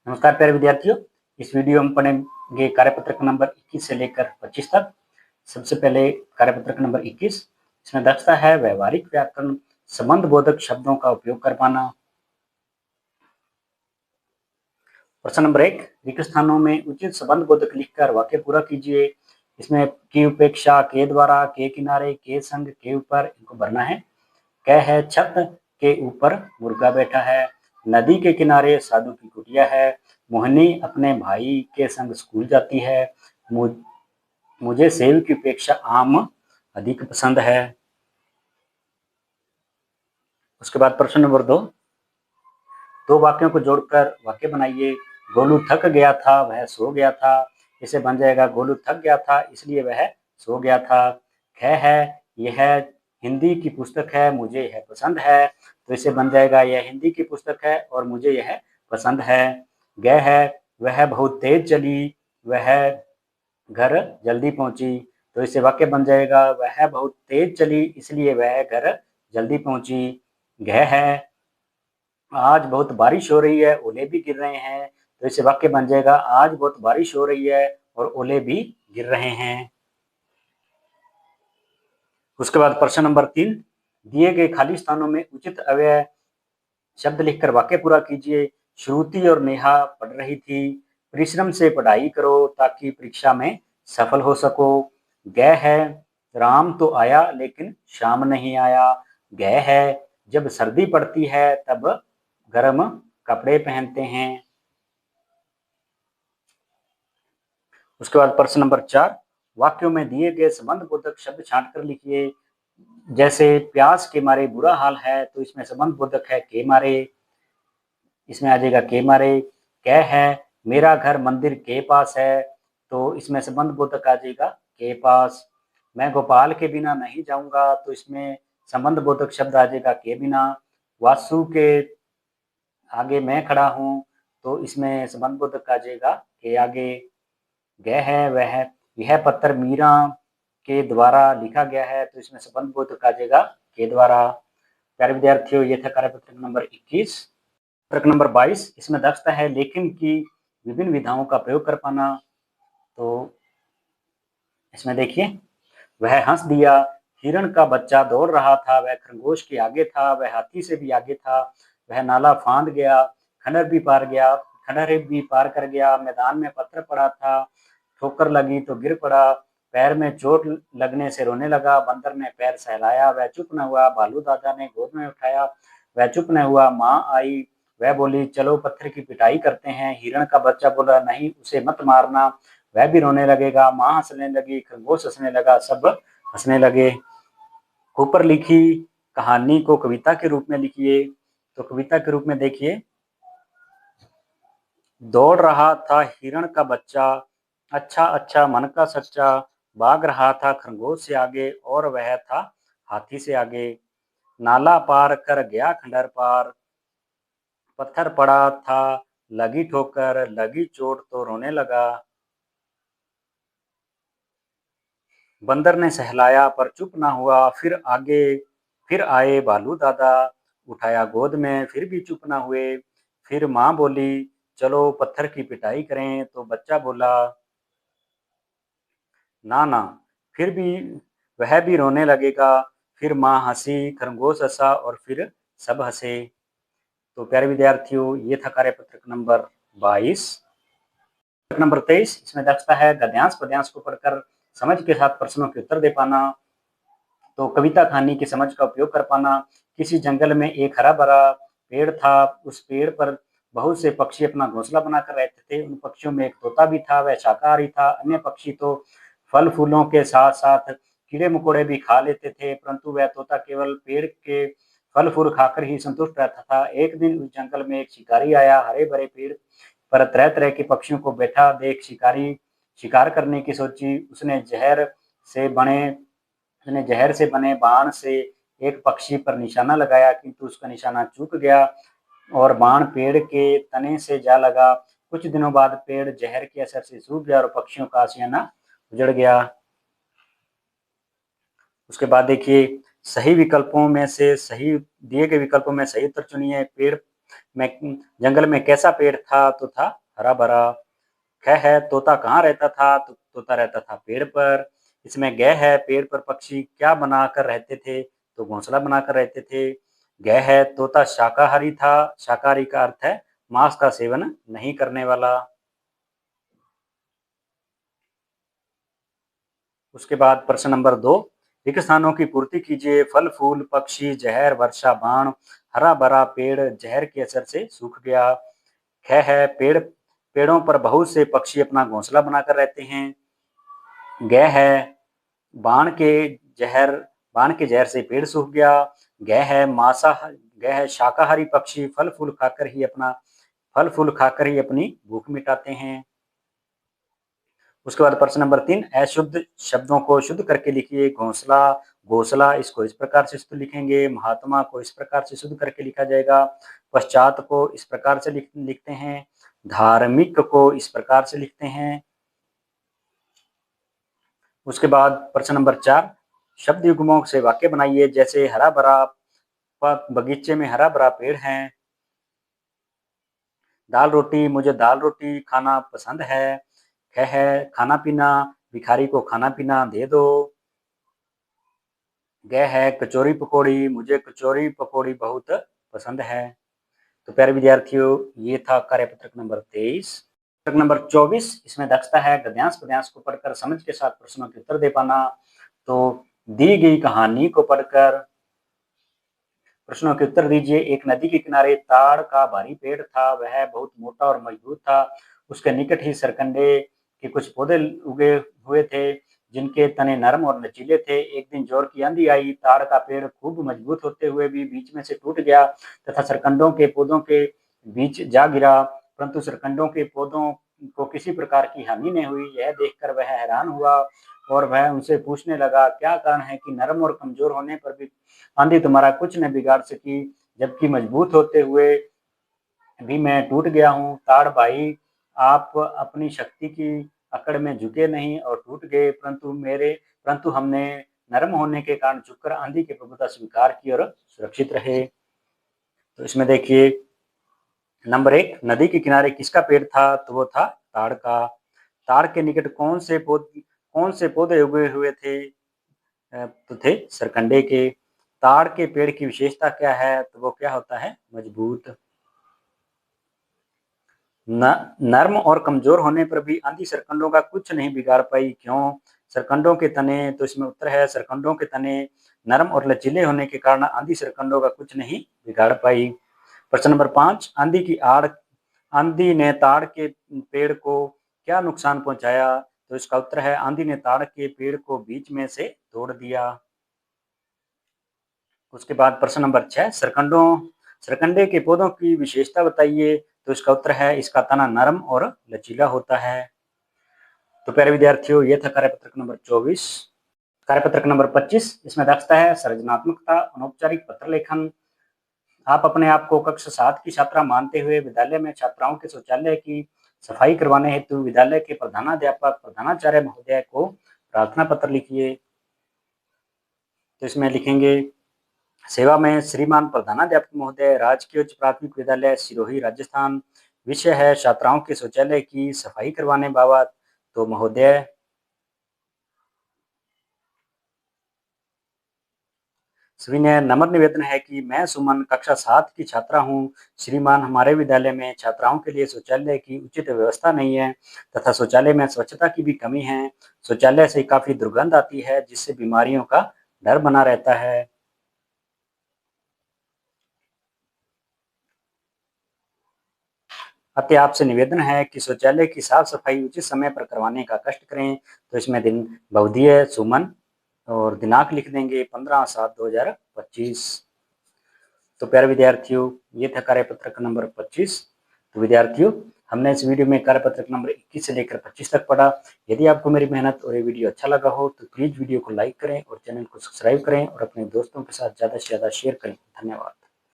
नमस्कार प्यारे विद्यार्थियों, इस वीडियो में पढ़ेंगे कार्यपत्रक नंबर 21 से लेकर 25 तक। सबसे पहले कार्यपत्रक नंबर 21, इसमें दक्षता है व्यवहारिक व्याकरण संबंध बोधक शब्दों का उपयोग कर पाना। प्रश्न नंबर 1, रिक्त स्थानों में उचित संबंध बोधक लिखकर वाक्य पूरा कीजिए। इसमें की उपेक्षा, के द्वारा, के किनारे, के संग, के ऊपर, इनको भरना है। कह है छत के ऊपर मुर्गा बैठा है, नदी के किनारे साधु की कुटिया है, मोहिनी अपने भाई के संग स्कूल जाती है, मुझे सेब की अपेक्षा आम अधिक पसंद है। उसके बाद प्रश्न नंबर 2, दो वाक्यों को जोड़कर वाक्य बनाइए। गोलू थक गया था, वह सो गया था। इसे बन जाएगा गोलू थक गया था इसलिए वह सो गया था। ख है यह हिंदी की पुस्तक है, मुझे यह पसंद है, तो इसे बन जाएगा यह हिंदी की पुस्तक है और मुझे यह पसंद है। ग है वह बहुत तेज चली, वह घर जल्दी पहुंची, तो इसे वाक्य बन जाएगा वह बहुत तेज चली इसलिए वह घर जल्दी पहुंची। घ है आज बहुत बारिश हो रही है, ओले भी गिर रहे हैं, तो इसे वाक्य बन जाएगा आज बहुत बारिश हो रही है और ओले भी गिर रहे हैं। उसके बाद प्रश्न नंबर 3, दिए गए खाली स्थानों में उचित अव्यय शब्द लिखकर वाक्य पूरा कीजिए। श्रुति और नेहा पढ़ रही थी, परिश्रम से पढ़ाई करो ताकि परीक्षा में सफल हो सको। गह है राम तो आया लेकिन श्याम नहीं आया। गह है जब सर्दी पड़ती है तब गर्म कपड़े पहनते हैं। उसके बाद प्रश्न नंबर 4, वाक्यों में दिए गए संबंध बोधक शब्द छांट कर लिखिए। जैसे प्यास के मारे बुरा हाल है, तो इसमें संबंध बोधक है के मारे, इसमें आ जाएगा के मारे। कह है मेरा घर मंदिर के पास है, तो इसमें संबंध बोधक आ जाएगा के पास। मैं गोपाल के बिना नहीं जाऊंगा, तो इसमें संबंध बोधक शब्द आ जाएगा के बिना। वासु के आगे मैं खड़ा हूं, तो इसमें संबंध बोधक आ जाएगा के आगे। गह है वह यह पत्र मीरा के द्वारा लिखा गया है, तो इसमें संबंध बोधक आ जाएगा के द्वारा। प्यारे विद्यार्थियों, ये था कार्यपत्रक नंबर 21। प्रश्न नंबर 22, इसमें दक्षता है लेखन की विभिन्न विधाओं का प्रयोग कर पाना। तो इसमें देखिए, वह हंस दिया, हिरण का बच्चा दौड़ रहा था, वह खरगोश के आगे था, वह हाथी से भी आगे था, वह नाला फांद गया, खंडहर भी पार कर गया, मैदान में पत्थर पड़ा था, ठोकर लगी तो गिर पड़ा, पैर में चोट लगने से रोने लगा, बंदर ने पैर सहलाया, वह चुप न हुआ, भालू दादा ने गोद में उठाया, वह चुप न हुआ, माँ आई, वह बोली चलो पत्थर की पिटाई करते हैं। हिरण का बच्चा बोला नहीं उसे मत मारना, वह भी रोने लगेगा। माँ हंसने लगी, खरगोश हंसने लगा, सब हंसने लगे। ऊपर लिखी कहानी को कविता के रूप में लिखिए। तो कविता के रूप में देखिए, दौड़ रहा था हिरण का बच्चा, अच्छा अच्छा मन का सच्चा, भाग रहा था खरगोश से आगे और वह था हाथी से आगे, नाला पार कर गया खंडहर पार, पत्थर पड़ा था लगी ठोकर, लगी चोट तो रोने लगा, बंदर ने सहलाया पर चुप ना हुआ, फिर आए भालू दादा, उठाया गोद में फिर भी चुप ना हुए, फिर माँ बोली चलो पत्थर की पिटाई करें, तो बच्चा बोला ना ना, फिर भी वह भी रोने लगेगा, फिर माँ हंसी, खरगोश हंसा और फिर सब हंसे। तो प्यारे विद्यार्थियों, ये था कार्यपत्रक नंबर 22। नंबर 23, इसमें दक्षता है गद्यांश पद्यांश को पढ़कर समझ के साथ प्रश्नों के उत्तर दे पाना। तो कविता कहानी की समझ का उपयोग कर पाना। किसी जंगल में एक हरा भरा पेड़ था, उस पेड़ पर बहुत से पक्षी अपना घोंसला बनाकर रहते थे। उन पक्षियों में एक तोता भी था, वह शाकाहारी था। अन्य पक्षी तो फल फूलों के साथ साथ कीड़े मकोड़े भी खा लेते थे, परंतु वह तोता केवल पेड़ के फल फूल खाकर ही संतुष्ट रहता था। एक दिन उस जंगल में एक शिकारी आया, हरे भरे पेड़ पर तरह तरह के पक्षियों को बैठा देख शिकारी शिकार करने की सोची। उसने जहर से बने बाण से एक पक्षी पर निशाना लगाया, किंतु उसका निशाना चूक गया और बाण पेड़ के तने से जा लगा। कुछ दिनों बाद पेड़ जहर के असर से सूख गया और पक्षियों का आशियाना उजड़ गया। उसके बाद देखिए, सही विकल्पों में से सही दिए गए विकल्पों में सही उत्तर चुनिए। जंगल में कैसा पेड़ था? तो था हरा भरा। ख है तोता कहाँ रहता था? तो तोता रहता था पेड़ पर। इसमें ग है पेड़ पर पक्षी क्या बनाकर रहते थे? तो घोंसला बनाकर रहते थे। ग है तोता शाकाहारी था। शाकाहारी का अर्थ है मांस का सेवन नहीं करने वाला। उसके बाद प्रश्न नंबर 2, रिक्त स्थानों की पूर्ति कीजिए। फल फूल पक्षी जहर वर्षा बाण। हरा भरा पेड़ जहर के असर से सूख गया। ख है पेड़ों पर बहुत से पक्षी अपना घोंसला बनाकर रहते हैं। ग है बाण के जहर बाण के जहर से पेड़ सूख गया। ग है शाकाहारी पक्षी फल फूल खाकर ही अपनी भूख मिटाते हैं। उसके बाद प्रश्न नंबर 3, अशुद्ध शब्दों को शुद्ध करके लिखिए। घोंसला घोंसला इसको इस प्रकार से शुद्ध लिखेंगे। महात्मा को इस प्रकार से शुद्ध करके लिखा जाएगा। पश्चात को इस प्रकार से लिखते हैं। धार्मिक को इस प्रकार से लिखते हैं। उसके बाद प्रश्न नंबर 4, शब्द युग्मों से वाक्य बनाइए। जैसे हरा भरा बगीचे में हरा भरा पेड़ है। दाल रोटी मुझे दाल रोटी खाना पसंद है। है खाना पीना भिखारी को खाना पीना दे दो। ग है कचौरी पकौड़ी मुझे कचौरी पकौड़ी बहुत पसंद है। तो प्यारे विद्यार्थियों, ये था कार्यपत्रक नंबर 23। पत्रक नंबर 24, इसमें दक्षता है गद्यांश पद्यांश को पढ़कर समझ के साथ प्रश्नों के उत्तर दे पाना। तो दी गई कहानी को पढ़कर प्रश्नों के उत्तर दीजिए। एक नदी के किनारे ताड़ का भारी पेड़ था। वह बहुत मोटा और मजबूत था। उसके निकट ही सरकंडे के कुछ पौधे उगे हुए थे जिनके तने नरम और लचीले थे। एक दिन जोर की आंधी आई। ताड़ का पेड़ खूब मजबूत होते हुए भी बीच में से टूट गया तथा सरकंडों के पौधों के बीच जा गिरा, परंतु सरकंडों के पौधों को किसी प्रकार की हानि नहीं हुई। यह देखकर वह हैरान हुआ और वह उनसे पूछने लगा, क्या कारण है कि नरम और कमजोर होने पर भी आंधी तुम्हारा कुछ न बिगाड़ सकी, जबकि मजबूत होते हुए भी मैं टूट गया हूँ। ताड़ भाई, आप अपनी शक्ति की अकड़ में झुके नहीं और टूट गए, परंतु हमने नरम होने के कारण झुककर आंधी की प्रभुता स्वीकार की और सुरक्षित रहे। तो इसमें देखिए नंबर 1, नदी के किनारे किसका पेड़ था? तो वो था ताड़ का। ताड़ के निकट कौन से पौधे उगे हुए थे? तो थे सरकंडे के। ताड़ के पेड़ की विशेषता क्या है? तो वो क्या होता है? मजबूत। नर्म और कमजोर होने पर भी आंधी सरकंडों का कुछ नहीं बिगाड़ पाई। क्यों? सरकंडों के तने, तो इसमें उत्तर है सरकंडों के तने नरम और लचीले होने के कारण आंधी सरकंडों का कुछ नहीं बिगाड़ पाई। प्रश्न नंबर 5, आंधी ने ताड़ के पेड़ को क्या नुकसान पहुंचाया? तो इसका उत्तर है आंधी ने ताड़ के पेड़ को बीच में से तोड़ दिया। उसके बाद प्रश्न नंबर 6, सरकंडे के पौधों की विशेषता बताइए। तो इसका उत्तर है इसका तना नरम और लचीला होता है। तो प्यारे विद्यार्थियों, ये था कार्यपत्रक नंबर 24। कार्यपत्रक नंबर 25, इसमें दक्षता है सृजनात्मकता, अनौपचारिक पत्र लेखन। आप अपने आप को कक्षा 7 की छात्रा मानते हुए विद्यालय में छात्राओं के शौचालय की सफाई करवाने हेतु विद्यालय के प्रधानाध्यापक प्रधानाचार्य महोदय को प्रार्थना पत्र लिखिए। तो इसमें लिखेंगे, सेवा में श्रीमान प्रधानाध्यापक महोदय, राजकीय उच्च प्राथमिक विद्यालय सिरोही राजस्थान। विषय है छात्राओं के शौचालय की सफाई करवाने बाबत। तो महोदय, सविनय नम्र निवेदन है कि मैं सुमन कक्षा 7 की छात्रा हूं। श्रीमान, हमारे विद्यालय में छात्राओं के लिए शौचालय की उचित व्यवस्था नहीं है तथा शौचालय में स्वच्छता की भी कमी है। शौचालय से काफी दुर्गंध आती है जिससे बीमारियों का डर बना रहता है। अतः आपसे निवेदन है कि शौचालय की साफ सफाई उचित समय पर करवाने का कष्ट करें। तो इसमें दिन बहुदीय सुमन और दिनांक लिख देंगे 15/7/2025। तो प्यारे विद्यार्थियों, ये था कार्यपत्रक नंबर 25। तो विद्यार्थियों, हमने इस वीडियो में कार्यपत्रक नंबर 21 से लेकर 25 तक पढ़ा। यदि आपको मेरी मेहनत और ये वीडियो अच्छा लगा हो तो प्लीज वीडियो को लाइक करें और चैनल को सब्सक्राइब करें और अपने दोस्तों के साथ ज़्यादा से ज़्यादा शेयर करें। धन्यवाद।